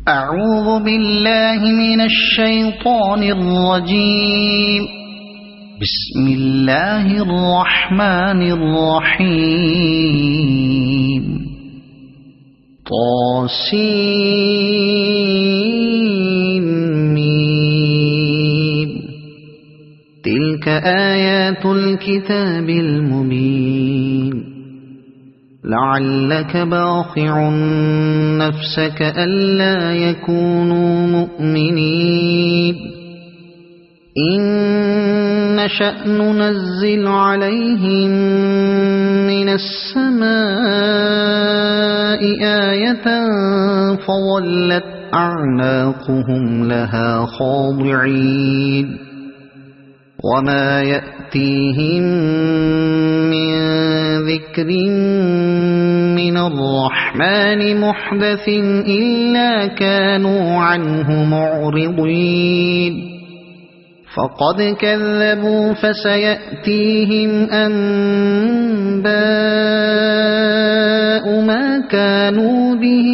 أعوذ بالله من الشيطان الرجيم. بسم الله الرحمن الرحيم. طاسين. تلك آيات الكتاب المبين. لعلك باخع نفسك ألا يكونوا مؤمنين إن نشأ ننزل عليهم من السماء آية فظلت أعناقهم لها خاضعين وما يأتيهم من ذكر من الرحمن محدث إلا كانوا عنه معرضين فقد كذبوا فسيأتيهم أنباء ما كانوا به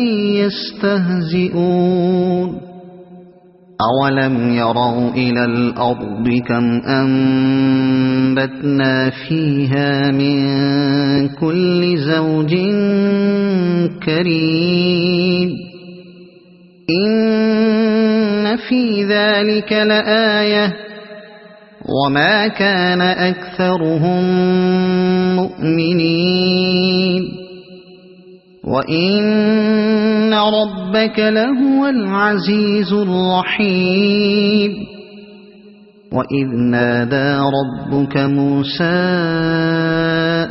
يستهزئون أولم يروا إلى الأرض كم أنبتنا فيها من كل زوج كريم إن في ذلك لآية وما كان أكثرهم مؤمنين وإن ربك لهو العزيز الرحيم وإذ نادى ربك موسى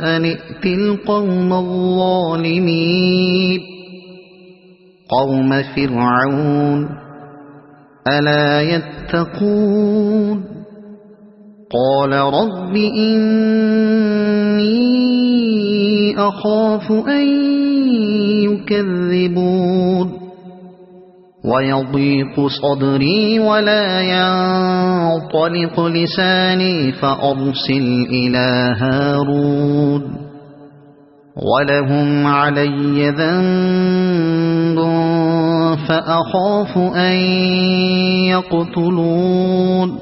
أن ائت القوم الظالمين قوم فرعون ألا يتقون قال رب إني أخاف أن يكذبون ويضيق صدري ولا ينطلق لساني فأرسل إلى هارون ولهم علي ذنب فأخاف أن يقتلون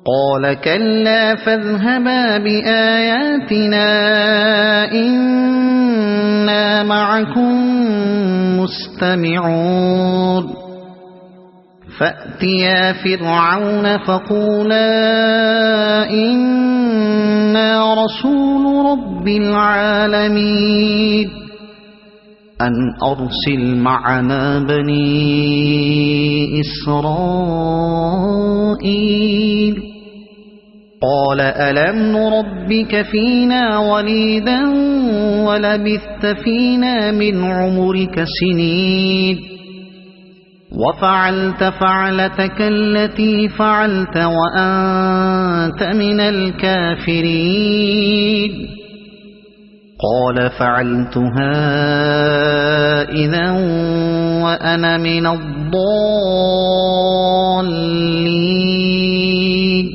قال كلا فاذهبا بآياتنا إنا معكم مستمعون فأتيا فرعون فقولا إنا رسول رب العالمين أن أرسل معنا بني إسرائيل قال ألم نربك فينا وليدا ولبثت فينا من عمرك سنين وفعلت فعلتك التي فعلت وأنت من الكافرين قال فعلتها إذا وأنا من الضالين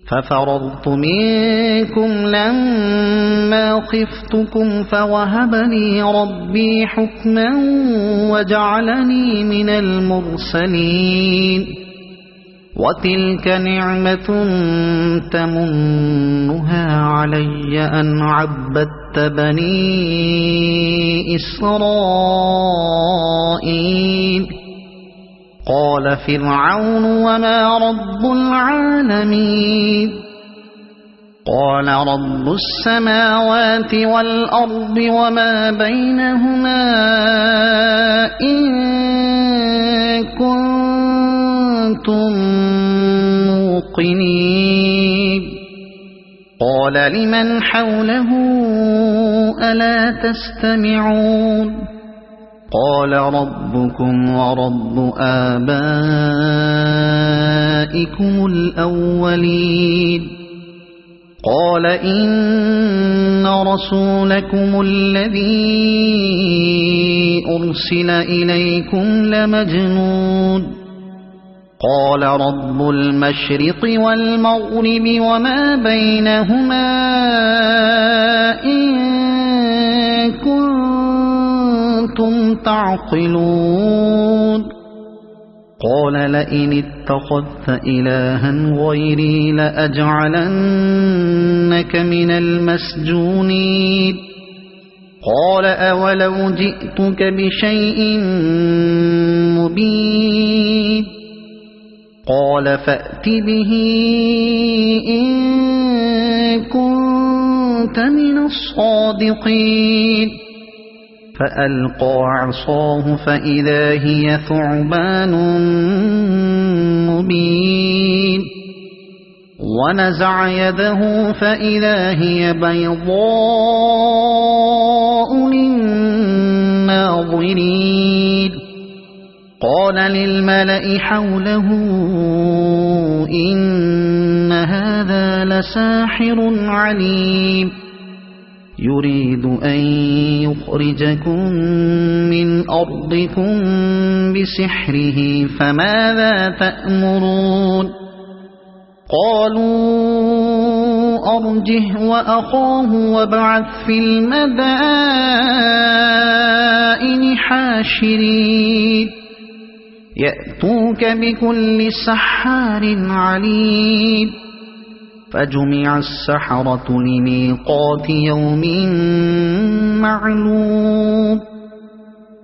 ففررت منكم لما خفتكم فوهب لي ربي حكما وجعلني من المرسلين وتلك نعمة تمنها علي أن عبدت بني إسرائيل قال فرعون وما رب العالمين قال رب السماوات والأرض وما بينهما إن كنتم موقنين قال لمن حوله ألا تستمعون قال ربكم ورب آبائكم الأولين قال إن رسولكم الذي أرسل إليكم لمجنون قال رب المشرق والمغرب وما بينهما إن كنتم كنتم تعقلون قال لئن اتخذت إلها غيري لأجعلنك من المسجونين قال أولو جئتك بشيء مبين قال فأت به إن كنت من الصادقين فألقى عصاه فإذا هي ثعبان مبين ونزع يده فإذا هي بيضاء للناظرين قال للملأ حوله إن هذا لساحر عليم يريد أن يخرجكم من أرضكم بسحره فماذا تأمرون قالوا أرجه وأخاه وابعث في المدائن حاشرين يأتوك بكل سحار عليم فجمع السحرة لميقات يوم معلوم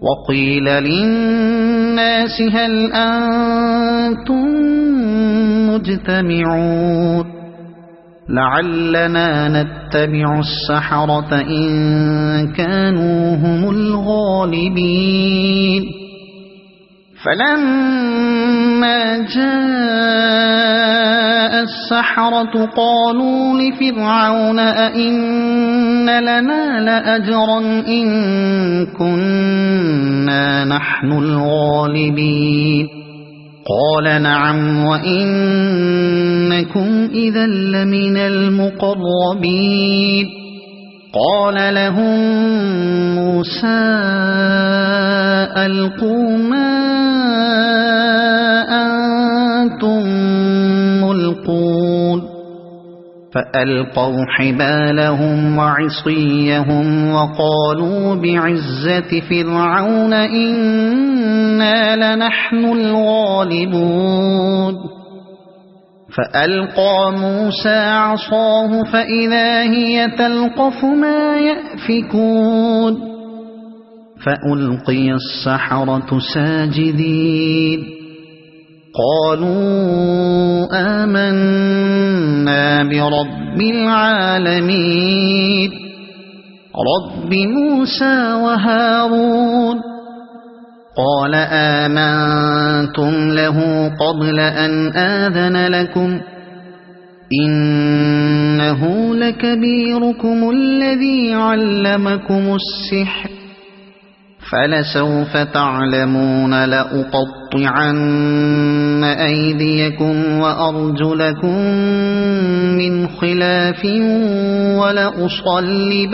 وقيل للناس هل أنتم مجتمعون لعلنا نتبع السحرة إن كانوا هم الغالبين فلما جاء السحرة قالوا لفرعون أئن لنا لأجرا إن كنا نحن الغالبين قال نعم وإنكم إذا لمن المقربين قال لهم موسى ألقوا ما أنتم ملقون فألقوا حبالهم وعصيهم وقالوا بعزة فرعون إنا لنحن الغالبون فألقى موسى عصاه فإذا هي تلقف ما يأفكون فألقي السحرة ساجدين قالوا آمنا برب العالمين رب موسى وهارون قال آمنتم له قبل أن آذن لكم إنه لكبيركم الذي علمكم السحر فلسوف تعلمون لأقطعن أيديكم وأرجلكم من خلاف ولأصلبنكم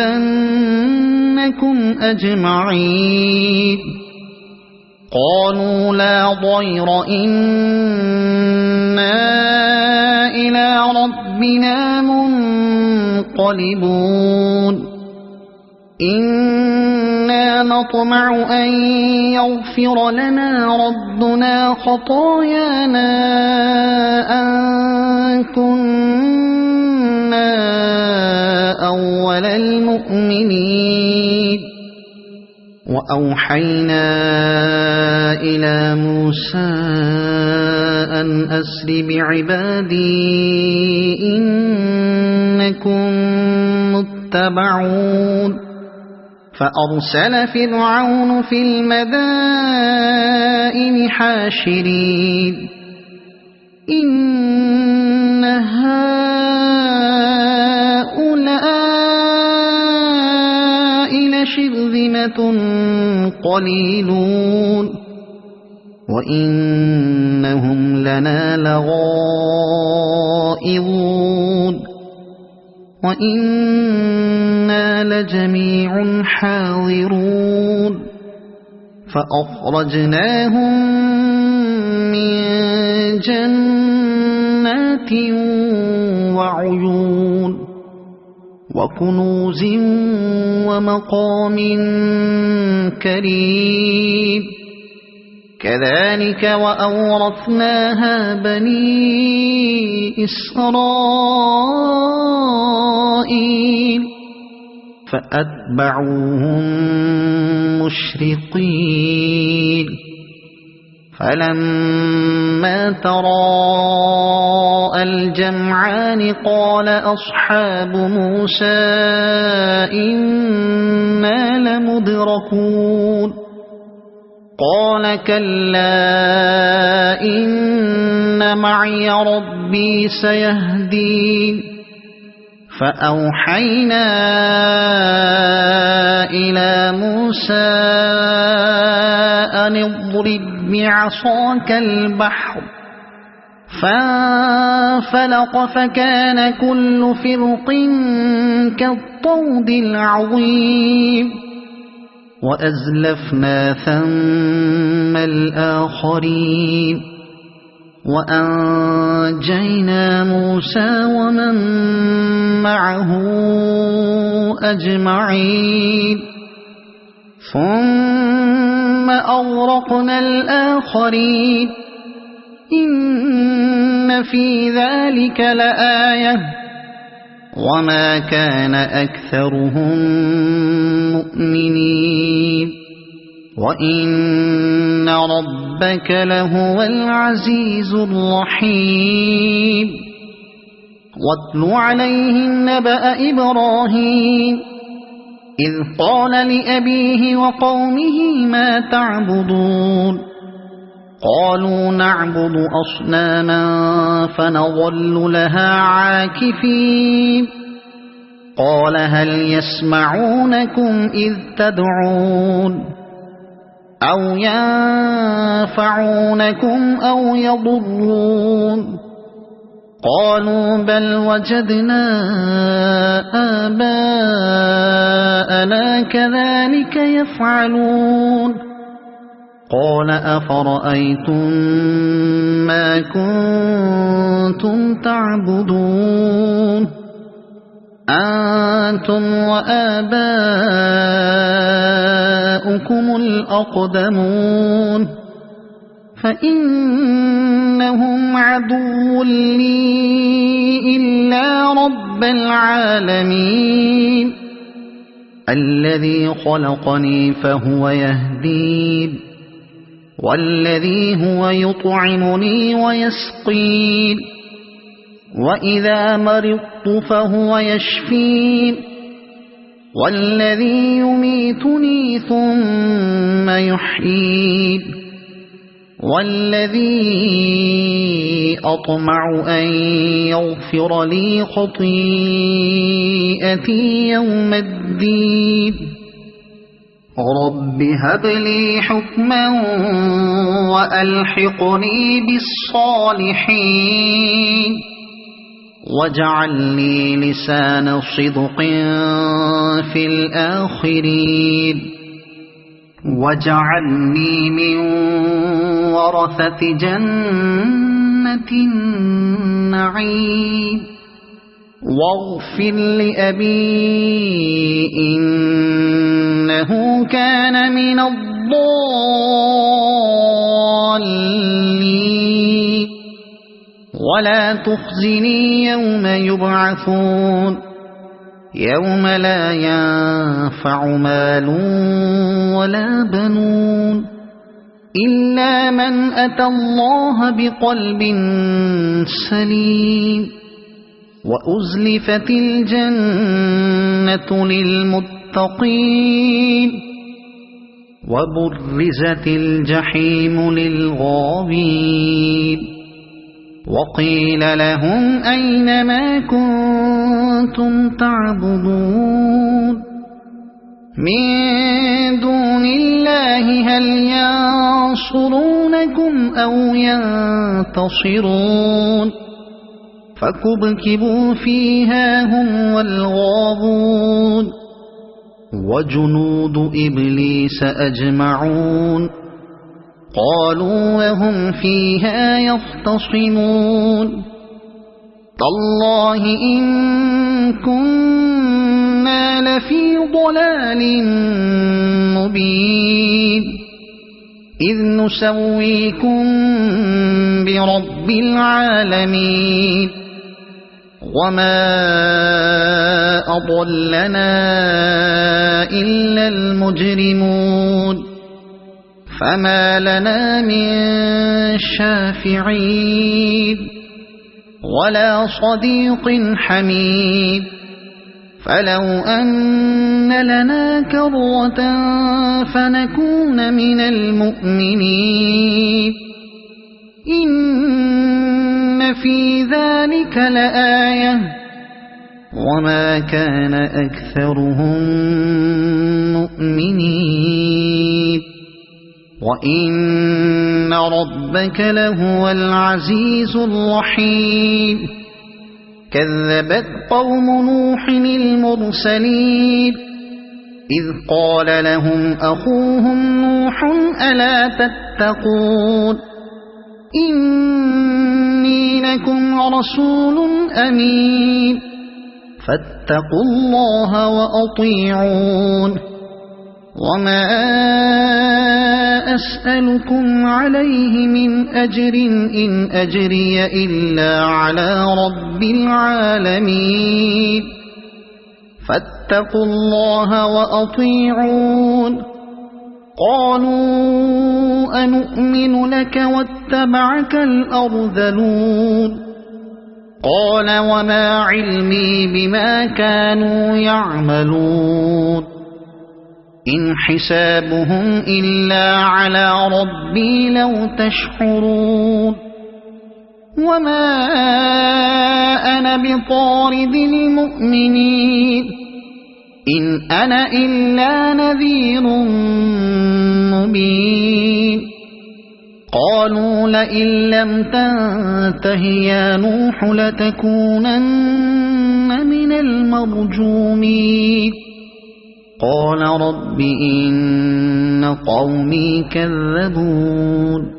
أجمعين قالوا لا ضير إنا إلى ربنا منقلبون إنا نطمع أن يغفر لنا ربنا خطايانا أن كنا أول المؤمنين وأوحينا إلى موسى أن أسر بعبادي إنكم متبعون فأرسل فرعون في المدائن حاشرين إن هؤلاء لشرذمة قليلون وإنهم لنا لغائظون وإنا لجميع حاضرون فأخرجناهم من جنات وعيون وكنوز ومقام كريم كذلك وأورثناها بني إسرائيل فأتبعوهم مشرقين فلما تراءى الجمعان قال أصحاب موسى إنا لمدركون قال كلا إن معي ربي سيهدين فأوحينا إلى موسى أن اضرب بعصاك البحر فانفلق فكان كل فرق كالطود العظيم وأزلفنا ثم الآخرين وأنجينا موسى ومن معه أجمعين ثم أغرقنا الآخرين إن في ذلك لآية وما كان أكثرهم مؤمنين وإن ربك لهو العزيز الرحيم واتل عليهم نبأ إبراهيم إذ قال لأبيه وقومه ما تعبدون قالوا نعبد أصناما فنظل لها عاكفين قال هل يسمعونكم إذ تدعون أو ينفعونكم أو يضرون قالوا بل وجدنا آباءنا كذلك يفعلون قال أفرأيتم ما كنتم تعبدون أنتم وآباؤكم الأقدمون فإنهم عدو لي إلا رب العالمين الذي خلقني فهو يهدين والذي هو يطعمني ويسقين وإذا مرضت فهو يشفين والذي يميتني ثم يحيين والذي أطمع أن يغفر لي خطيئتي يوم الدين رب هب لي حكما وألحقني بالصالحين واجعل لي لسان صدق في الآخرين واجعلني من ورثة جنة النعيم واغفر لأبي إنه كان من الضالين ولا تخزني يوم يبعثون يوم لا ينفع مال ولا بنون إلا من أتى الله بقلب سليم وأزلفت الجنة للمتقين وبرزت الجحيم للغاوين وقيل لهم أين ما كنتم تعبدون من دون الله هل ينصرونكم أو ينتصرون فكبكبوا فيها هم والغاوون وجنود إبليس أجمعون قالوا وهم فيها يختصمون تالله إن كنتم لفي ضلال مبين إذ نسويكم برب العالمين وما أضلنا إلا المجرمون فما لنا من شافعين ولا صديق حميد فلو أن لنا كرة فنكون من المؤمنين إن في ذلك لآية وما كان أكثرهم مؤمنين وإن ربك لهو العزيز الرحيم كذبت قوم نوح المرسلين إذ قال لهم أخوهم نوح ألا تتقون إني لكم رسول أمين فاتقوا الله وأطيعون وما أسألكم عليه من أجر إن أجري إلا على رب العالمين فاتقوا الله وأطيعون قالوا أنؤمن لك واتبعك الأرذلون قال وما علمي بما كانوا يعملون إن حسابهم إلا على ربي لو تشعرون وما أنا بطارد المؤمنين إن أنا إلا نذير مبين قالوا لئن لم تنته يا نوح لتكونن من المرجومين قال رب إن قومي كذبون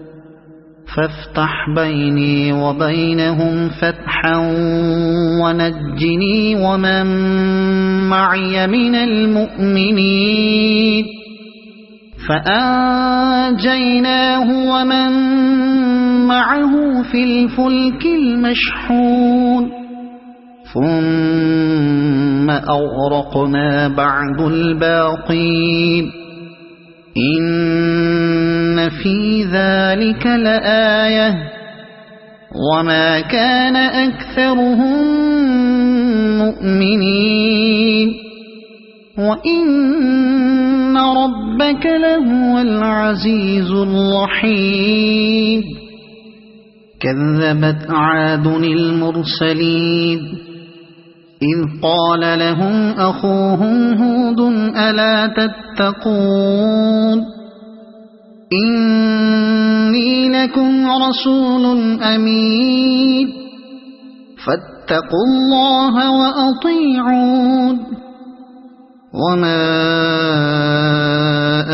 فافتح بيني وبينهم فتحا ونجني ومن معي من المؤمنين فأنجيناه ومن معه في الفلك المشحون ثم أغرقنا بعد الباقين إن في ذلك لآية وما كان أكثرهم مؤمنين وإن ربك لهو العزيز الرحيم كذبت عاد المرسلين إذ قال لهم أخوهم هود ألا تتقون إني لكم رسول أمين فاتقوا الله وأطيعون وما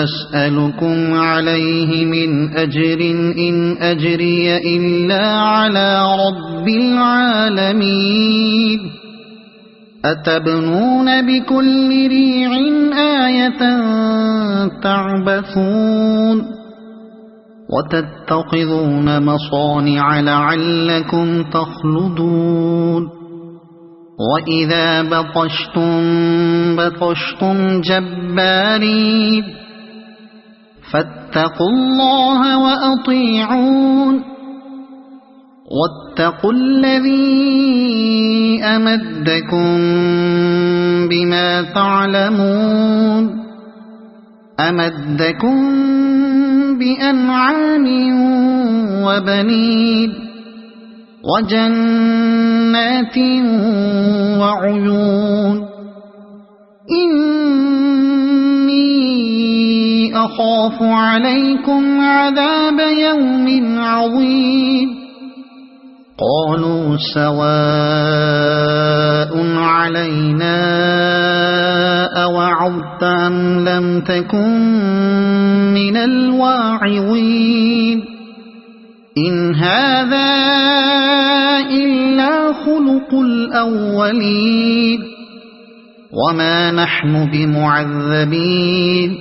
أسألكم عليه من أجر إن أجري إلا على رب العالمين أتبنون بكل ريع آية تعبثون وتتخذون مصانع لعلكم تخلدون وإذا بطشتم جبارين فاتقوا الله وأطيعون واتقوا الذي أمدكم بما تعلمون أمدكم بأنعام وبنين وجنات وعيون إني أخاف عليكم عذاب يوم عظيم قالوا سواء علينا أوعظت أم لم تكن من الواعظين إن هذا إلا خلق الأولين وما نحن بمعذبين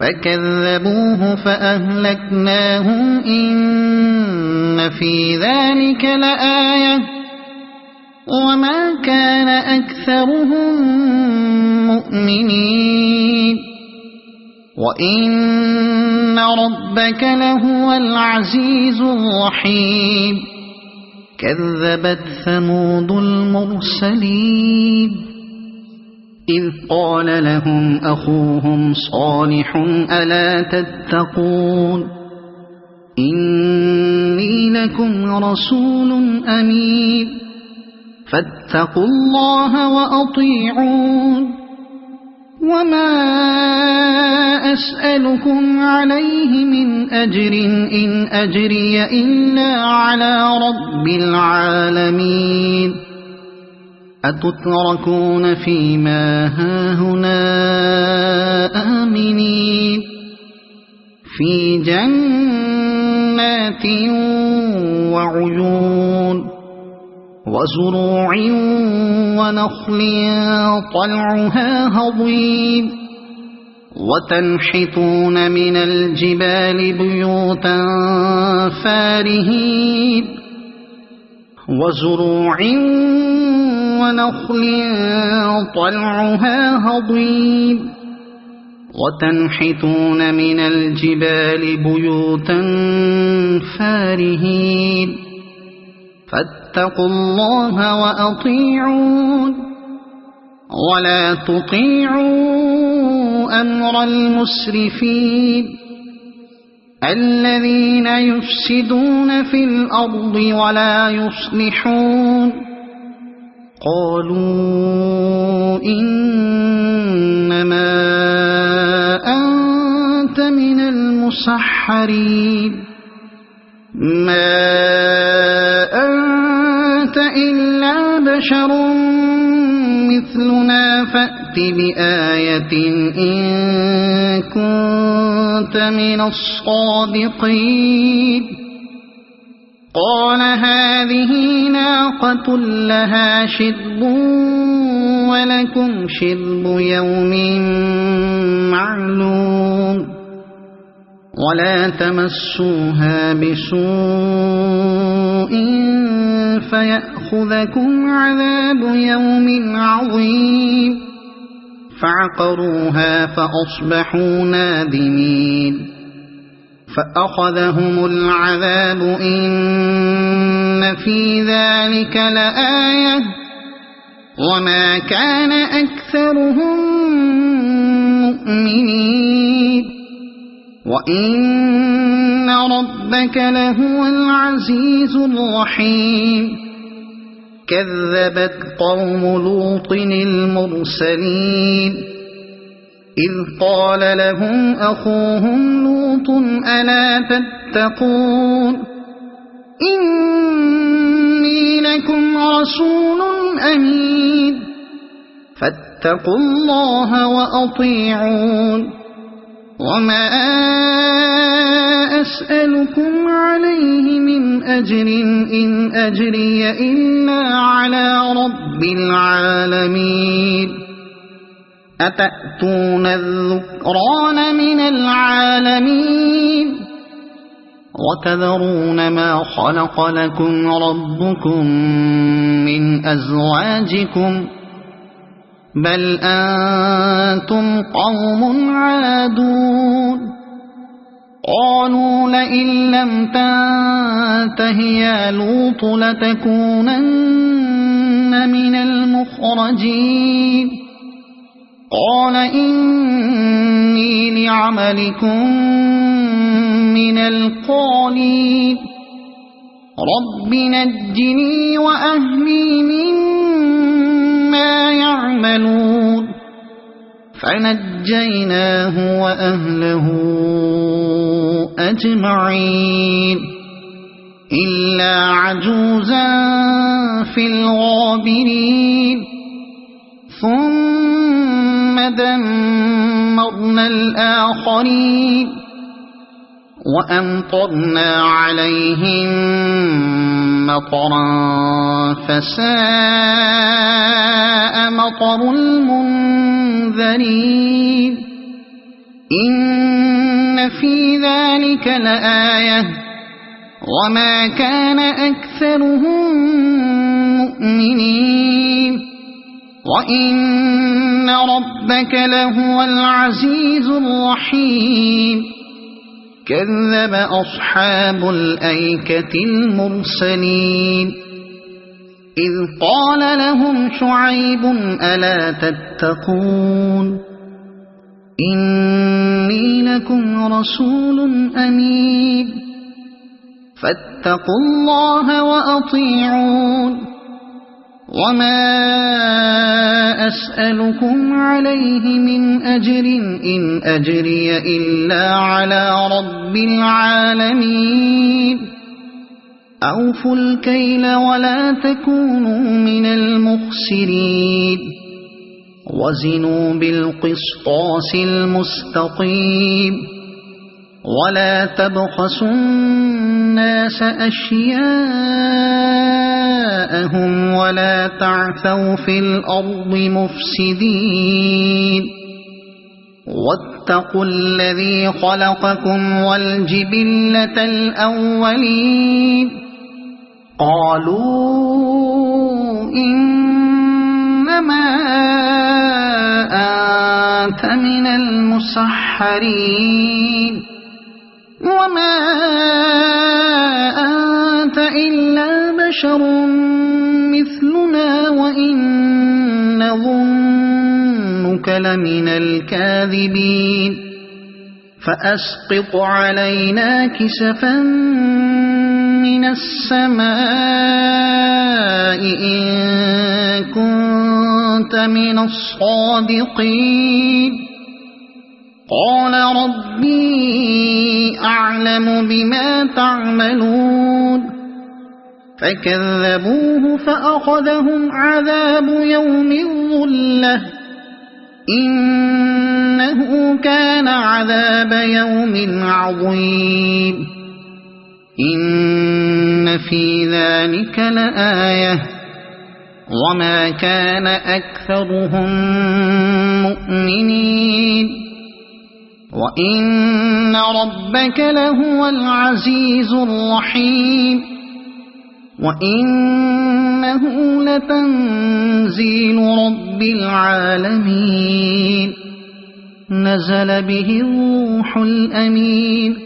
فكذبوه فأهلكناهم إن في ذلك لآية وما كان أكثرهم مؤمنين وإن ربك لهو العزيز الرحيم كذبت ثمود المرسلين إذ قال لهم أخوهم صالح ألا تتقون إني لكم رسول أمين فاتقوا الله وأطيعون وما أسألكم عليه من أجر إن أجري إلا على رب العالمين أتتركون فيما هاهنا آمنين في جنات وعيون وزروع ونخل طلعها هضيم وتنحتون من الجبال بيوتا فارهين وزروع ونخل طلعها هضيم وتنحتون من الجبال بيوتا فارهين فاتقوا الله وأطيعون ولا تطيعوا أمر المسرفين الذين يفسدون في الأرض ولا يصلحون قالوا إنما أنت من المسحرين ما أنت إلا بشر مثلنا فأت بآية إن كنت من الصادقين قال هذه ناقة لها شرب ولكم شرب يوم معلوم ولا تمسوها بسوء فيأخذكم عذاب يوم عظيم فعقروها فأصبحوا نادمين فأخذهم العذاب إن في ذلك لآية وما كان أكثرهم مؤمنين وإن ربك لهو العزيز الرحيم كذبت قوم لوط المرسلين إذ قال لهم أخوهم لوط ألا تتقون إني لكم رسول أمين فاتقوا الله وأطيعون وما أسألكم عليه من أجر إن أجري إلا على رب العالمين أتأتون الذكران من العالمين وتذرون ما خلق لكم ربكم من أزواجكم بل أنتم قوم عادون قالوا لئن لم تنته يا لوط لتكونن من المخرجين قال إني لعملكم من القالين رب نجني وأهلي مما يعملون فنجيناه وأهله أجمعين إلا عجوزا في الغابرين ثم دمرنا الآخرين وأمطرنا عليهم مطرا فساء مطر خطر المنذرين إن في ذلك لآية وما كان أكثرهم مؤمنين وإن ربك لهو العزيز الرحيم كذب أصحاب الأيكة المرسلين إذ قال لهم شعيب ألا تتقون إني لكم رسول أمين فاتقوا الله وأطيعون وما أسألكم عليه من أجر إن أجري إلا على رب العالمين أوفوا الكيل ولا تكونوا من المخسرين وزنوا بالقسطاس المستقيم ولا تبخسوا الناس أشياءهم ولا تعثوا في الأرض مفسدين واتقوا الذي خلقكم والجبلة الأولين قالوا إنما أنت من المسحرين وما أنت إلا بشر مثلنا وإن نظنك لمن الكاذبين فأسقط علينا كسفا من السماء إن كنت من الصادقين قال ربي أعلم بما تعملون فكذبوه فأخذهم عذاب يوم الظلة إنه كان عذاب يوم عظيم إن في ذلك لآية وما كان أكثرهم مؤمنين وإن ربك لهو العزيز الرحيم وإنه لتنزيل رب العالمين نزل به الروح الأمين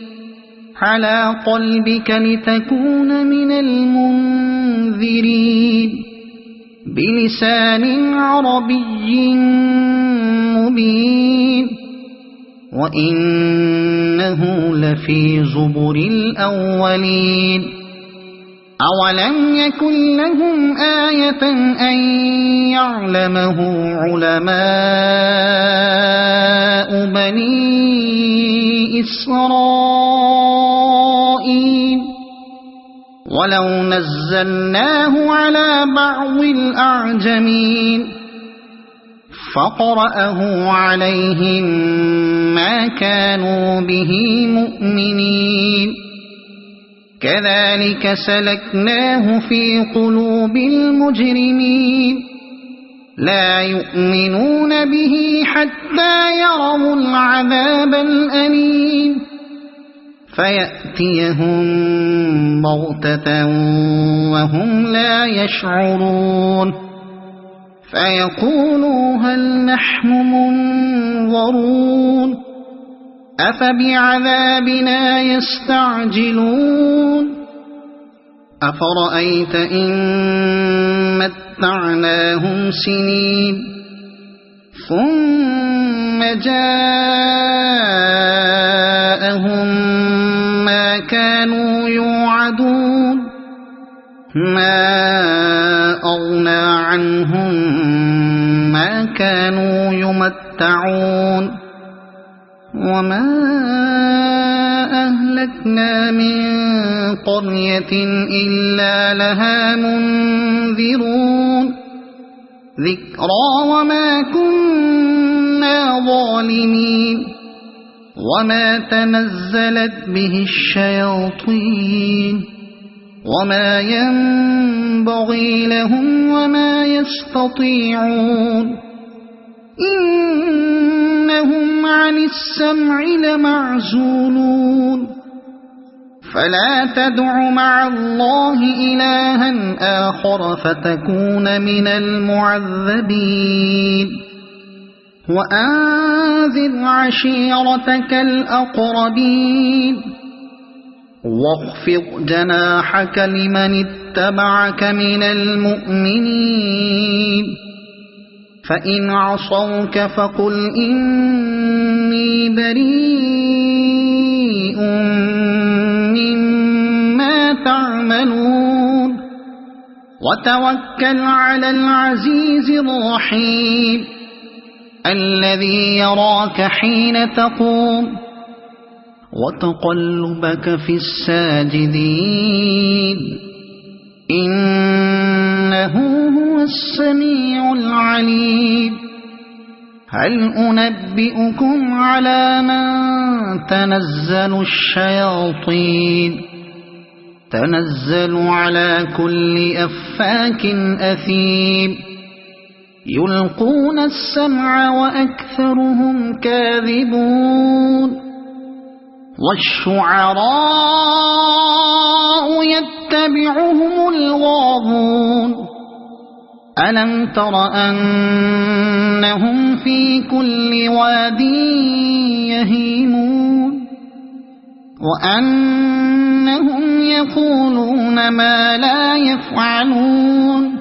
على قلبك لتكون من المنذرين بلسان عربي مبين وإنه لفي زبر الأولين أولم يكن لهم آية أن يعلمه علماء بني إسرائيل ولو نزلناه على بعض الأعجمين فقرأه عليهم ما كانوا به مؤمنين كذلك سلكناه في قلوب المجرمين لا يؤمنون به حتى يروا العذاب الأليم فيأتيهم بغتة وهم لا يشعرون فيقولوا هل نحن منظرون أفبعذابنا يستعجلون أفرأيت إن متعناهم سنين ثم جاءهم ما كانوا يوعدون ما أغنى عنهم ما كانوا يمتعون وما أهلكنا من قرية إلا لها منذرون ذكرى وما كنا ظالمين وما تنزلت به الشياطين وما ينبغي ينبغي لهم وما يستطيعون إنهم عن السمع لمعزولون فلا تدع مع الله إلها آخر فتكون من المعذبين وأنذر عشيرتك الأقربين واخفض جناحك لمن اتبعك من المؤمنين فإن عصوك فقل إني بريء مما تعملون وتوكل على العزيز الرحيم الذي يراك حين تقوم وتقلبك في الساجدين إنه هو السميع العليم هل أنبئكم على من تنزل الشياطين تنزل على كل أفاك أثيم يلقون السمع وأكثرهم كاذبون والشعراء يتبعهم الغاوون ألم تر أنهم في كل واد يهيمون وأنهم يقولون ما لا يفعلون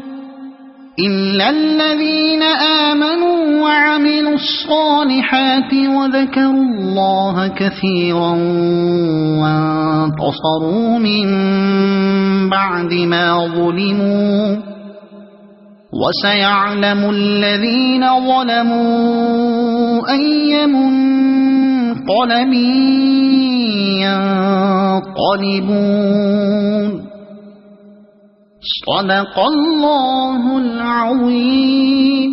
إلا الذين آمنوا وعملوا الصالحات وذكروا الله كثيرا وانتصروا من بعد ما ظلموا وسيعلم الذين ظلموا أي منقلب ينقلبون صدق الله العظيم.